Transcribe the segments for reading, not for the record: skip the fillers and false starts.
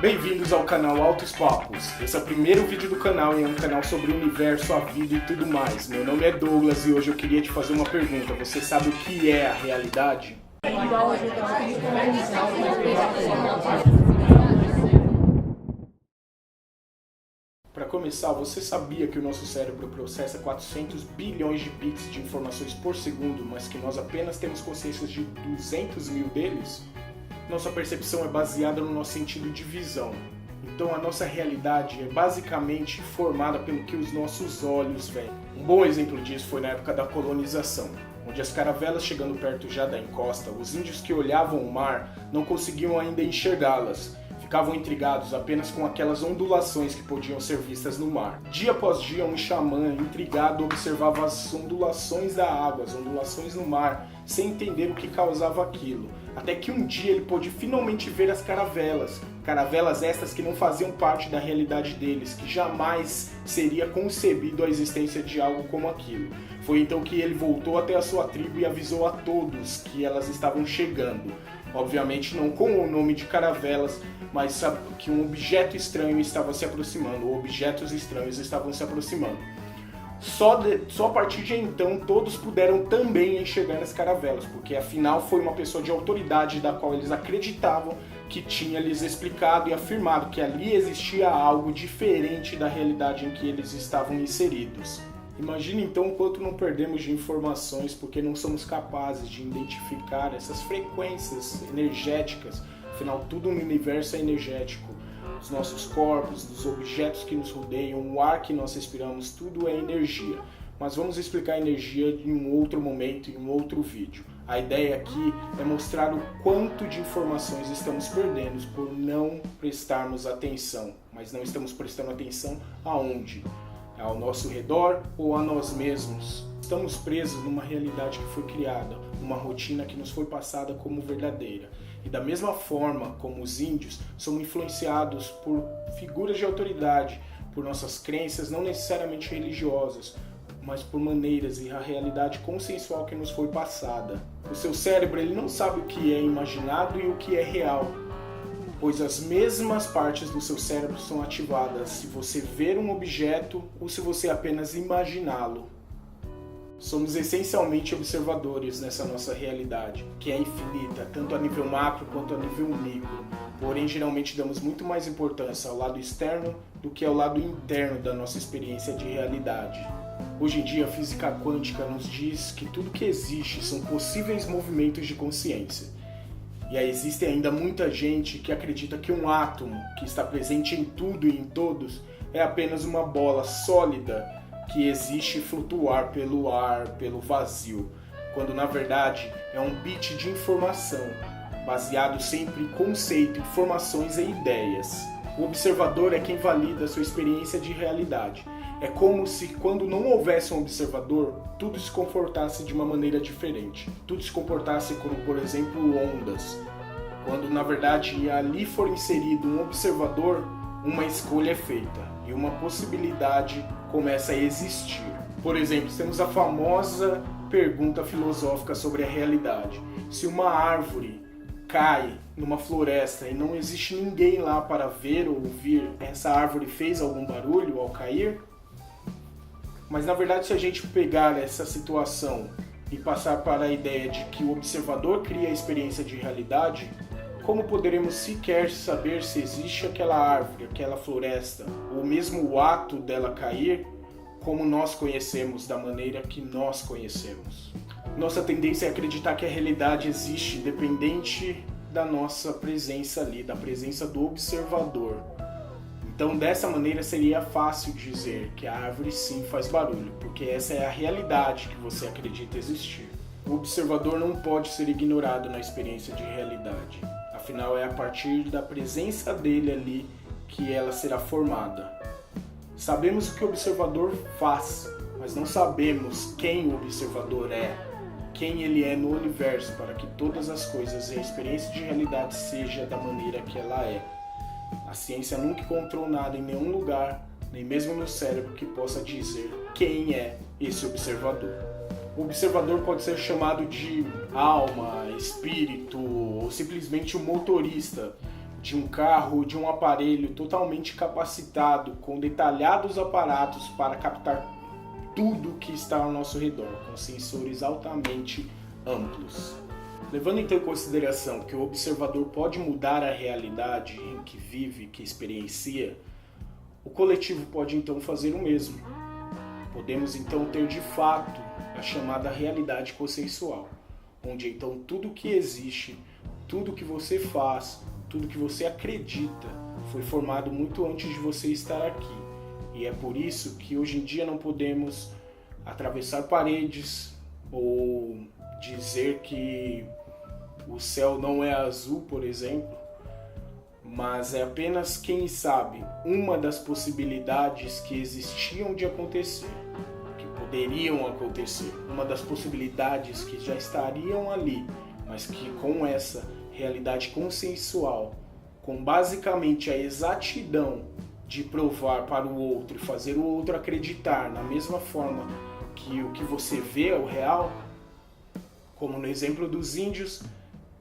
Bem-vindos ao canal Altos Papos. Esse é o primeiro vídeo do canal e é um canal sobre o universo, a vida e tudo mais. Meu nome é Douglas e hoje eu queria te fazer uma pergunta. Você sabe o que é a realidade? Para começar, você sabia que o nosso cérebro processa 400 bilhões de bits de informações por segundo, mas que nós apenas temos consciência de 200 mil deles? Nossa percepção é baseada no nosso sentido de visão. Então a nossa realidade é basicamente formada pelo que os nossos olhos veem. Um bom exemplo disso foi na época da colonização, onde as caravelas chegando perto já da encosta, os índios que olhavam o mar não conseguiam ainda enxergá-las. Ficavam intrigados apenas com aquelas ondulações que podiam ser vistas no mar. Dia após dia, um xamã intrigado observava as ondulações da água, as ondulações no mar, sem entender o que causava aquilo. Até que um dia ele pôde finalmente ver as caravelas. Caravelas estas que não faziam parte da realidade deles, que jamais seria concebido a existência de algo como aquilo. Foi então que ele voltou até a sua tribo e avisou a todos que elas estavam chegando. Obviamente não com o nome de caravelas, mas que um objeto estranho estava se aproximando, ou objetos estranhos estavam se aproximando. Só a partir de então todos puderam também enxergar as caravelas, porque afinal foi uma pessoa de autoridade da qual eles acreditavam que tinha lhes explicado e afirmado que ali existia algo diferente da realidade em que eles estavam inseridos. Imagine então o quanto não perdemos de informações porque não somos capazes de identificar essas frequências energéticas. Afinal, tudo no universo é energético. Os nossos corpos, os objetos que nos rodeiam, o ar que nós respiramos, tudo é energia. Mas vamos explicar a energia em um outro momento, em um outro vídeo. A ideia aqui é mostrar o quanto de informações estamos perdendo por não prestarmos atenção. Mas não estamos prestando atenção aonde? Ao nosso redor ou a nós mesmos. Estamos presos numa realidade que foi criada, uma rotina que nos foi passada como verdadeira. E da mesma forma como os índios, somos influenciados por figuras de autoridade, por nossas crenças não necessariamente religiosas, mas por maneiras e a realidade consensual que nos foi passada. O seu cérebro ele não sabe o que é imaginado e o que é real, pois as mesmas partes do seu cérebro são ativadas se você ver um objeto ou se você apenas imaginá-lo. Somos essencialmente observadores nessa nossa realidade, que é infinita, tanto a nível macro quanto a nível micro. Porém, geralmente damos muito mais importância ao lado externo do que ao lado interno da nossa experiência de realidade. Hoje em dia, a física quântica nos diz que tudo que existe são possíveis movimentos de consciência. E aí existe ainda muita gente que acredita que um átomo, que está presente em tudo e em todos, é apenas uma bola sólida que existe flutuar pelo ar, pelo vazio, quando na verdade é um bit de informação, baseado sempre em conceito, informações e ideias. O observador é quem valida a sua experiência de realidade. É como se quando não houvesse um observador, tudo se comportasse de uma maneira diferente. Tudo se comportasse como, por exemplo, ondas. Quando na verdade ali for inserido um observador, uma escolha é feita e uma possibilidade começa a existir. Por exemplo, temos a famosa pergunta filosófica sobre a realidade. Se uma árvore cai numa floresta e não existe ninguém lá para ver ou ouvir, essa árvore fez algum barulho ao cair? Mas na verdade, se a gente pegar essa situação e passar para a ideia de que o observador cria a experiência de realidade, como poderemos sequer saber se existe aquela árvore, aquela floresta, ou mesmo o ato dela cair, como nós conhecemos, da maneira que nós conhecemos? Nossa tendência é acreditar que a realidade existe independente da nossa presença ali, da presença do observador. Então, dessa maneira, seria fácil dizer que a árvore sim faz barulho, porque essa é a realidade que você acredita existir. O observador não pode ser ignorado na experiência de realidade. Afinal, é a partir da presença dele ali que ela será formada. Sabemos o que o observador faz, mas não sabemos quem o observador é, quem ele é no universo, para que todas as coisas e a experiência de realidade seja da maneira que ela é. A ciência nunca encontrou nada em nenhum lugar, nem mesmo no cérebro, que possa dizer quem é esse observador. O observador pode ser chamado de alma, espírito ou simplesmente um motorista. de um carro, de um aparelho totalmente capacitado, com detalhados aparatos para captar tudo que está ao nosso redor, com sensores altamente amplos. Levando então em consideração que o observador pode mudar a realidade em que vive, que experiencia, o coletivo pode então fazer o mesmo. Podemos então ter de fato a chamada realidade consensual, onde então tudo que existe, tudo que você faz, tudo que você acredita foi formado muito antes de você estar aqui. E é por isso que hoje em dia não podemos atravessar paredes ou dizer que o céu não é azul, por exemplo, mas é apenas, quem sabe, uma das possibilidades que existiam de acontecer, que poderiam acontecer, uma das possibilidades que já estariam ali, mas que com essa realidade consensual, com basicamente a exatidão de provar para o outro e fazer o outro acreditar na mesma forma que o que você vê é o real, como no exemplo dos índios,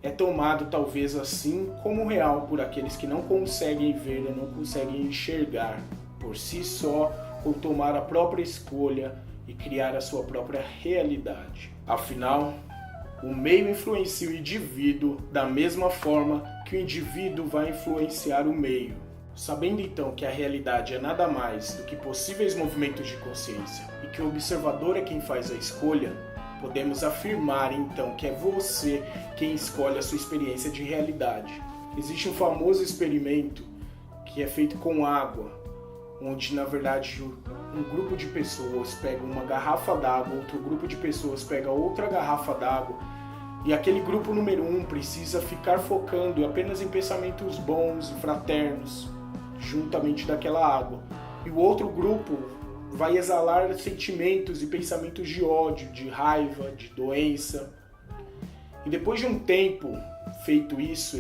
é tomado talvez assim como real por aqueles que não conseguem ver ou não conseguem enxergar por si só ou tomar a própria escolha e criar a sua própria realidade. Afinal, o meio influencia o indivíduo da mesma forma que o indivíduo vai influenciar o meio. Sabendo então que a realidade é nada mais do que possíveis movimentos de consciência e que o observador é quem faz a escolha, podemos afirmar então que é você quem escolhe a sua experiência de realidade. Existe um famoso experimento que é feito com água, onde na verdade um grupo de pessoas pega uma garrafa d'água, outro grupo de pessoas pega outra garrafa d'água, e aquele grupo número 1 precisa ficar focando apenas em pensamentos bons e fraternos, juntamente daquela água. E o outro grupo vai exalar sentimentos e pensamentos de ódio, de raiva, de doença. E depois de um tempo feito isso,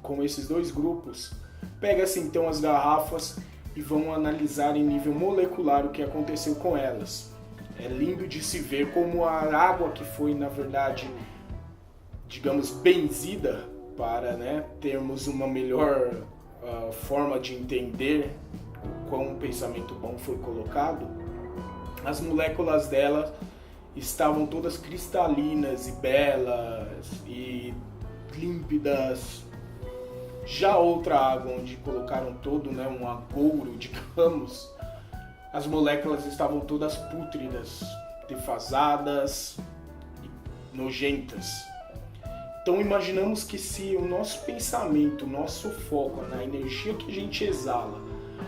com esses dois grupos, pega-se então as garrafas e vão analisar em nível molecular o que aconteceu com elas. É lindo de se ver como a água que foi, na verdade, digamos, benzida para termos uma melhor forma de entender o quão um pensamento bom foi colocado, as moléculas dela estavam todas cristalinas e belas e límpidas. Já outra água, onde colocaram todo um agouro, digamos, as moléculas estavam todas pútridas, defasadas e nojentas. Então imaginamos que se o nosso pensamento, o nosso foco, na energia que a gente exala,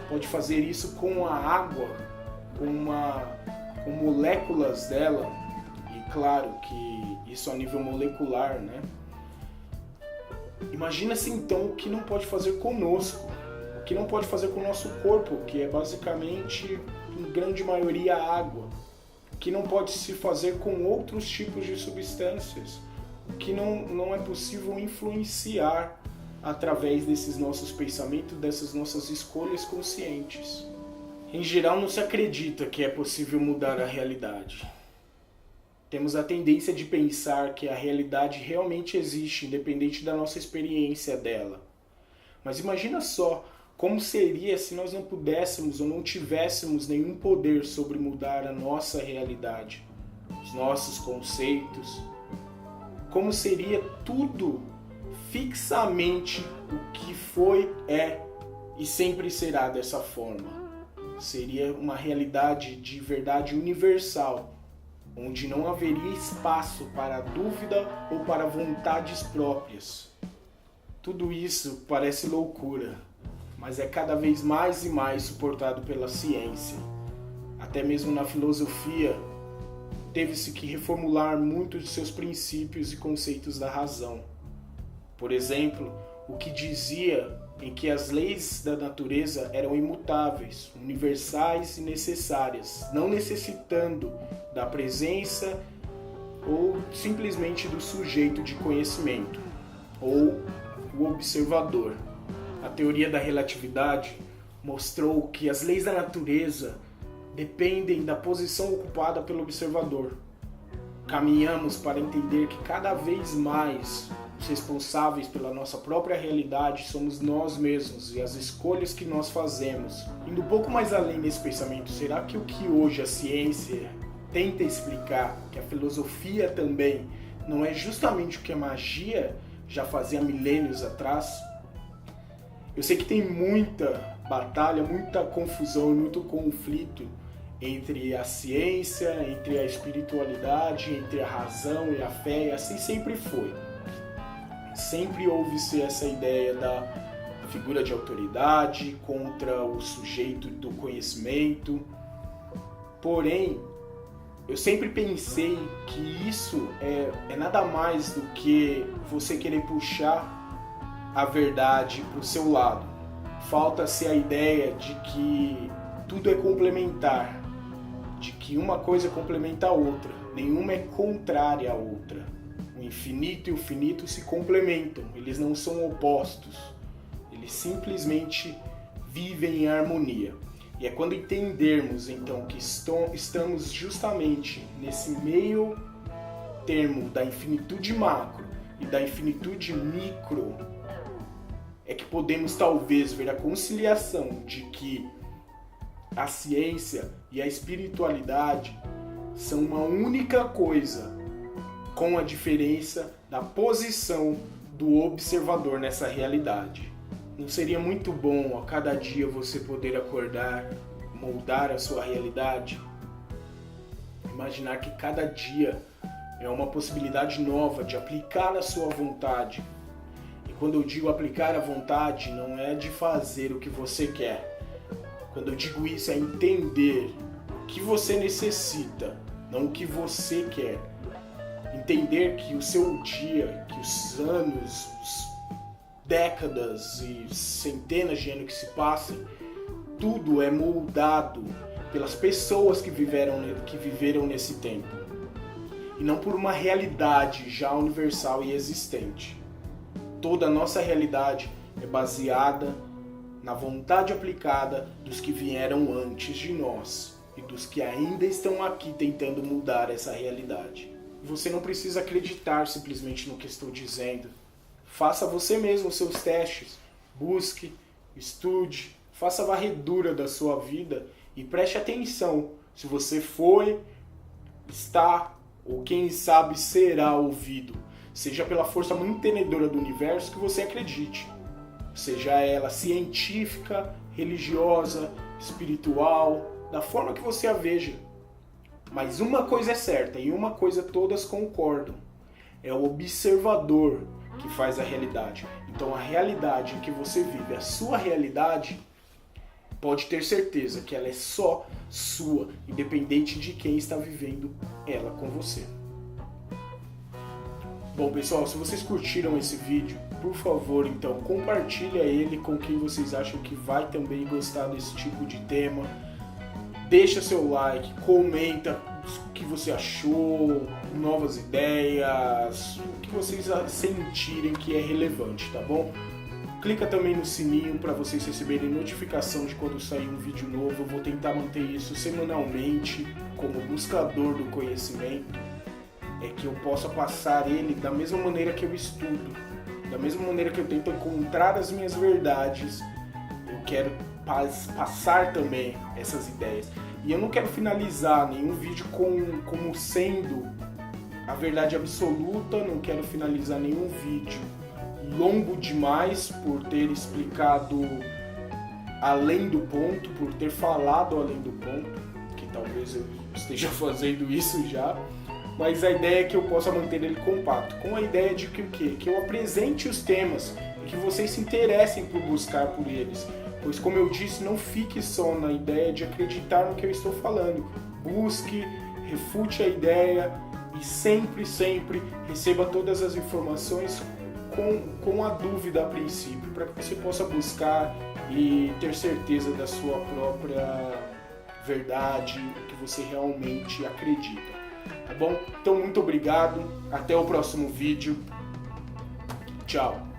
pode fazer isso com a água, com moléculas dela, e claro que isso a nível molecular, Imagina-se então o que não pode fazer conosco, o que não pode fazer com o nosso corpo, que é basicamente, em grande maioria, água, o que não pode se fazer com outros tipos de substâncias, o que não é possível influenciar através desses nossos pensamentos, dessas nossas escolhas conscientes. Em geral, não se acredita que é possível mudar a realidade. Temos a tendência de pensar que a realidade realmente existe, independente da nossa experiência dela. Mas imagina só como seria se nós não pudéssemos ou não tivéssemos nenhum poder sobre mudar a nossa realidade, os nossos conceitos. Como seria tudo fixamente o que foi, é e sempre será dessa forma. Seria uma realidade de verdade universal, onde não haveria espaço para dúvida ou para vontades próprias. Tudo isso parece loucura, mas é cada vez mais e mais suportado pela ciência. Até mesmo na filosofia, teve-se que reformular muitos de seus princípios e conceitos da razão. Por exemplo, o que dizia em que as leis da natureza eram imutáveis, universais e necessárias, não necessitando da presença ou simplesmente do sujeito de conhecimento, ou o observador. A teoria da relatividade mostrou que as leis da natureza dependem da posição ocupada pelo observador. Caminhamos para entender que cada vez mais o responsáveis pela nossa própria realidade somos nós mesmos e as escolhas que nós fazemos. Indo um pouco mais além nesse pensamento, será que o que hoje a ciência tenta explicar, que a filosofia também, não é justamente o que a magia já fazia milênios atrás? Eu sei que tem muita batalha, muita confusão e muito conflito entre a ciência, entre a espiritualidade, entre a razão e a fé, e assim sempre foi. Sempre houve-se essa ideia da figura de autoridade contra o sujeito do conhecimento. Porém, eu sempre pensei que isso é nada mais do que você querer puxar a verdade para o seu lado. Falta-se a ideia de que tudo é complementar, de que uma coisa complementa a outra, nenhuma é contrária à outra. O infinito e o finito se complementam, eles não são opostos, eles simplesmente vivem em harmonia. E é quando entendermos então que estamos justamente nesse meio termo da infinitude macro e da infinitude micro, é que podemos talvez ver a conciliação de que a ciência e a espiritualidade são uma única coisa, com a diferença da posição do observador nessa realidade. Não seria muito bom a cada dia você poder acordar, moldar a sua realidade? Imaginar que cada dia é uma possibilidade nova de aplicar a sua vontade. E quando eu digo aplicar a vontade, não é de fazer o que você quer. Quando eu digo isso, é entender o que você necessita, não o que você quer. Entender que o seu dia, que os anos, décadas e centenas de anos que se passem, tudo é moldado pelas pessoas que viveram nesse tempo. E não por uma realidade já universal e existente. Toda a nossa realidade é baseada na vontade aplicada dos que vieram antes de nós e dos que ainda estão aqui tentando mudar essa realidade. Você não precisa acreditar simplesmente no que estou dizendo. Faça você mesmo os seus testes. Busque, estude, faça a varredura da sua vida e preste atenção se você foi, está ou quem sabe será ouvido. Seja pela força mantenedora do universo que você acredite. Seja ela científica, religiosa, espiritual, da forma que você a veja. Mas uma coisa é certa, e uma coisa todas concordam. É o observador que faz a realidade. Então a realidade em que você vive, a sua realidade, pode ter certeza que ela é só sua, independente de quem está vivendo ela com você. Bom pessoal, se vocês curtiram esse vídeo, por favor, então compartilha ele com quem vocês acham que vai também gostar desse tipo de tema. Deixa seu like, comenta o que você achou, novas ideias, o que vocês sentirem que é relevante, tá bom? Clica também no sininho para vocês receberem notificação de quando sair um vídeo novo. Eu vou tentar manter isso semanalmente como buscador do conhecimento. É que eu possa passar ele da mesma maneira que eu estudo, da mesma maneira que eu tento encontrar as minhas verdades. Eu quero passar também essas ideias. E eu não quero finalizar nenhum vídeo como sendo a verdade absoluta, não quero finalizar nenhum vídeo longo demais por ter explicado além do ponto, por ter falado além do ponto, que talvez eu esteja fazendo isso já, mas a ideia é que eu possa manter ele compacto, com a ideia de que o quê? Que eu apresente os temas e que vocês se interessem por buscar por eles. Pois, como eu disse, não fique só na ideia de acreditar no que eu estou falando. Busque, refute a ideia e sempre, sempre receba todas as informações com a dúvida a princípio, para que você possa buscar e ter certeza da sua própria verdade, que você realmente acredita. Tá bom? Então, muito obrigado. Até o próximo vídeo. Tchau.